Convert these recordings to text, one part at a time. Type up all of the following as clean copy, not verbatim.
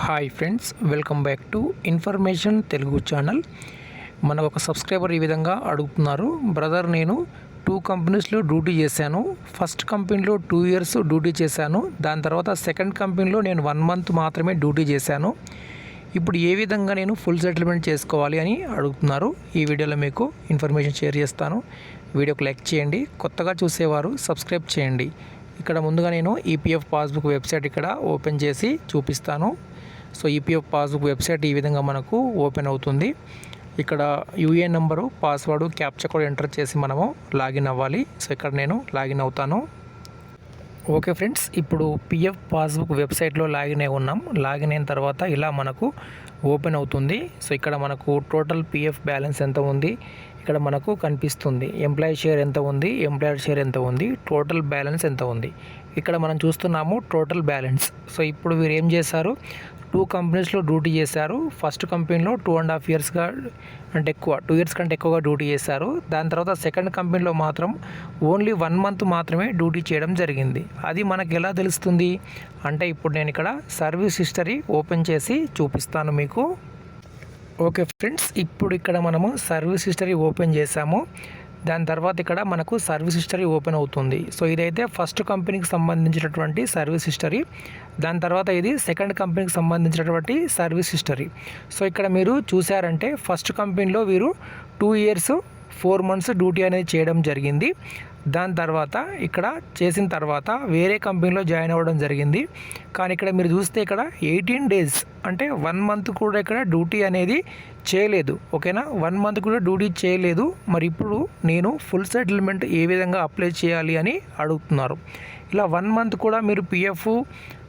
Hi friends, welcome back to information Telugu channel. మన ఒక subscriber ఈ విధంగా అడుగుతున్నారు, బ్రదర్ నేను 2 కంపెనీస్లో డ్యూటీ చేశాను. ఫస్ట్ కంపెనీలో 2 ఇయర్స్ డ్యూటీ చేశాను. దాని తర్వాత సెకండ్ కంపెనీలో నేను 1 మంత్ మాత్రమే డ్యూటీ చేశాను. ఇప్పుడు ఏ విధంగా నేను ఫుల్ సెటిల్మెంట్ చేసుకోవాలి అని అడుగుతున్నారు. ఈ వీడియోలో మీకు ఇన్ఫర్మేషన్ షేర్ చేస్తాను. వీడియోకి లైక్ చేయండి, కొత్తగా చూసేవారు సబ్స్క్రైబ్ చేయండి. ఇక్కడ ముందుగా నేను ఈపీఎఫ్ పాస్బుక్ వెబ్సైట్ ఇక్కడ ఓపెన్ చేసి చూపిస్తాను. సో ఈపీఎఫ్ పాస్బుక్ వెబ్సైట్ ఈ విధంగా మనకు ఓపెన్ అవుతుంది. ఇక్కడ UAN number, password, captcha code enter చేసి మనము లాగిన్ అవ్వాలి. సో ఇక్కడ నేను లాగిన్ అవుతాను. ఓకే ఫ్రెండ్స్, ఇప్పుడు పిఎఫ్ పాస్బుక్ వెబ్సైట్లో లాగిన్ అయి ఉన్నాం. లాగిన్ అయిన తర్వాత ఇలా మనకు ఓపెన్ అవుతుంది. సో ఇక్కడ మనకు టోటల్ పిఎఫ్ బ్యాలెన్స్ ఎంత ఉంది ఇక్కడ మనకు కనిపిస్తుంది. ఎంప్లాయీ షేర్ ఎంత ఉంది, ఎంప్లాయర్ షేర్ ఎంత ఉంది, టోటల్ బ్యాలెన్స్ ఎంత ఉంది ఇక్కడ మనం చూస్తున్నాము టోటల్ బ్యాలెన్స్. సో ఇప్పుడు వీరు ఏం చేశారు, 2 కంపెనీస్లో డ్యూటీ చేశారు. ఫస్ట్ కంపెనీలో 2.5 ఇయర్స్గా అంటే 2 ఇయర్స్ కంటే ఎక్కువగా డ్యూటీ చేశారు. దాని తర్వాత సెకండ్ కంపెనీలో మాత్రం ఓన్లీ 1 మంత్ మాత్రమే డ్యూటీ చేయడం జరిగింది. అది మనకు ఎలా తెలుస్తుంది అంటే ఇప్పుడు నేను ఇక్కడ సర్వీస్ హిస్టరీ ఓపెన్ చేసి చూపిస్తాను మీకు. ఓకే ఫ్రెండ్స్, ఇప్పుడు ఇక్కడ మనము సర్వీస్ హిస్టరీ ఓపెన్ చేసాము. దాని తర్వాత ఇక్కడ మనకు సర్వీస్ హిస్టరీ ఓపెన్ అవుతుంది. సో ఇదైతే ఫస్ట్ కంపెనీకి సంబంధించినటువంటి సర్వీస్ హిస్టరీ. దాని తర్వాత ఇది సెకండ్ కంపెనీకి సంబంధించినటువంటి సర్వీస్ హిస్టరీ. సో ఇక్కడ మీరు చూసారంటే ఫస్ట్ కంపెనీలో వీరు 2 ఇయర్స్ 4 మంత్స్ డ్యూటీ అనేది చేయడం జరిగింది. దాని తర్వాత ఇక్కడ చేసిన తర్వాత వేరే కంపెనీలో జాయిన్ అవ్వడం జరిగింది. కానీ ఇక్కడ మీరు చూస్తే ఇక్కడ 18 డేస్ అంటే 1 మంత్ కూడా ఇక్కడ డ్యూటీ అనేది చేయలేదు. ఓకేనా, 1 మంత్ కూడా డ్యూటీ చేయలేదు. మరి ఇప్పుడు నేను ఫుల్ సెటిల్మెంట్ ఏ విధంగా అప్లై చేయాలి అని అడుగుతున్నారు. ఇలా 1 మంత్ కూడా మీరు పిఎఫ్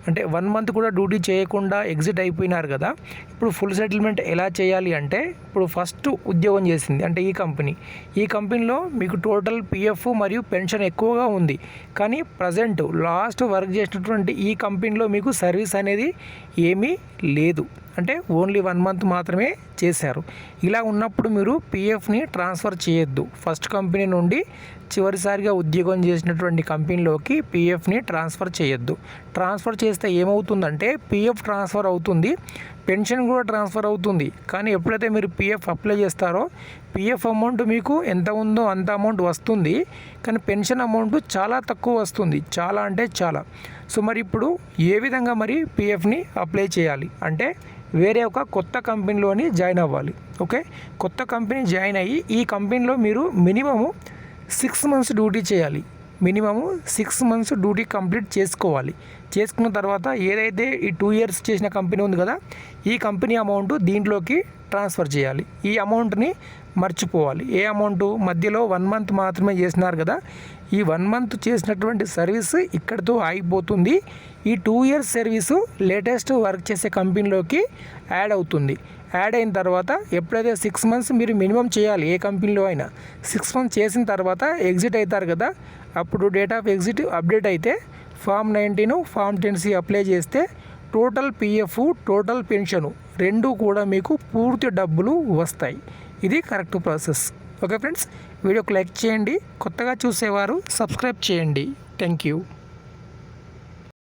అంటే 1 మంత్ కూడా డ్యూటీ చేయకుండా ఎగ్జిట్ అయిపోయినారు కదా. ఇప్పుడు ఫుల్ సెటిల్మెంట్ ఎలా చేయాలి అంటే ఇప్పుడు ఫస్ట్ ఉద్యోగం చేసింది అంటే ఈ కంపెనీలో మీకు టోటల్ పిఎఫ్ మరియు పెన్షన్ ఎక్కువగా ఉంది. కానీ ప్రజెంట్ లాస్ట్ వర్క్ చేసినటువంటి ఈ కంపెనీలో మీకు సర్వీస్ అనేది ఏమీ లేదు, అంటే ఓన్లీ 1 మంత్ మాత్రమే చేశారు. ఇలా ఉన్నప్పుడు మీరు పిఎఫ్ని ట్రాన్స్ఫర్ చేయొద్దు. ఫస్ట్ కంపెనీ నుండి చివరిసారిగా ఉద్యోగం చేసినటువంటి కంపెనీలోకి పిఎఫ్ని ట్రాన్స్ఫర్ చేయొద్దు. ట్రాన్స్ఫర్ చేస్తే ఏమవుతుందంటే పిఎఫ్ ట్రాన్స్ఫర్ అవుతుంది, పెన్షన్ కూడా ట్రాన్స్ఫర్ అవుతుంది. కానీ ఎప్పుడైతే మీరు పిఎఫ్ అప్లై చేస్తారో పిఎఫ్ అమౌంట్ మీకు ఎంత ఉందో అంత అమౌంట్ వస్తుంది, కానీ పెన్షన్ అమౌంట్ చాలా తక్కువ వస్తుంది, చాలా అంటే చాలా. సో మరి ఇప్పుడు ఏ విధంగా మరి పిఎఫ్ని అప్లై చేయాలి అంటే వేరే ఒక కొత్త కంపెనీలోని జాయిన్ అవ్వాలి. ఓకే, కొత్త కంపెనీ జాయిన్ అయ్యి ఈ కంపెనీలో మీరు మినిమము 6 మంత్స్ డ్యూటీ చేయాలి. మినిమము 6 మంత్స్ డ్యూటీ కంప్లీట్ చేసుకోవాలి. చేసుకున్న తర్వాత ఏదైతే ఈ 2 ఇయర్స్ చేసిన కంపెనీ ఉంది కదా, ఈ కంపెనీ అమౌంట్ దీంట్లోకి ట్రాన్స్ఫర్ చేయాలి. ఈ అమౌంట్ని మర్చిపోవాలి. ఏ అమౌంట్, మధ్యలో 1 మంత్ మాత్రమే చేసినారు కదా, ఈ 1 మంత్ చేసినటువంటి సర్వీస్ ఇక్కడితో ఆగిపోతుంది. ఈ 2 ఇయర్స్ సర్వీసు లేటెస్ట్ వర్క్ చేసే కంపెనీలోకి యాడ్ అవుతుంది. యాడ్ అయిన తర్వాత ఎప్పుడైతే 6 మంత్స్ మీరు మినిమం చేయాలి, ఏ కంపెనీలో అయినా 6 మంత్స్ చేసిన తర్వాత ఎగ్జిట్ అవుతారు కదా, అప్పుడు డేట్ ఆఫ్ ఎగ్జిట్ అప్డేట్ అయితే ఫామ్ 19 ఫామ్ 10C అప్లై చేస్తే టోటల్ పిఎఫ్ టోటల్ పెన్షను 2 కూడా మీకు పూర్తి డబ్బులు వస్తాయి. ఇది కరెక్ట్ ప్రాసెస్. ఓకే ఫ్రెండ్స్, వీడియోకి లైక్ చేయండి, కొత్తగా చూసేవారు సబ్స్క్రైబ్ చేయండి. Thank you.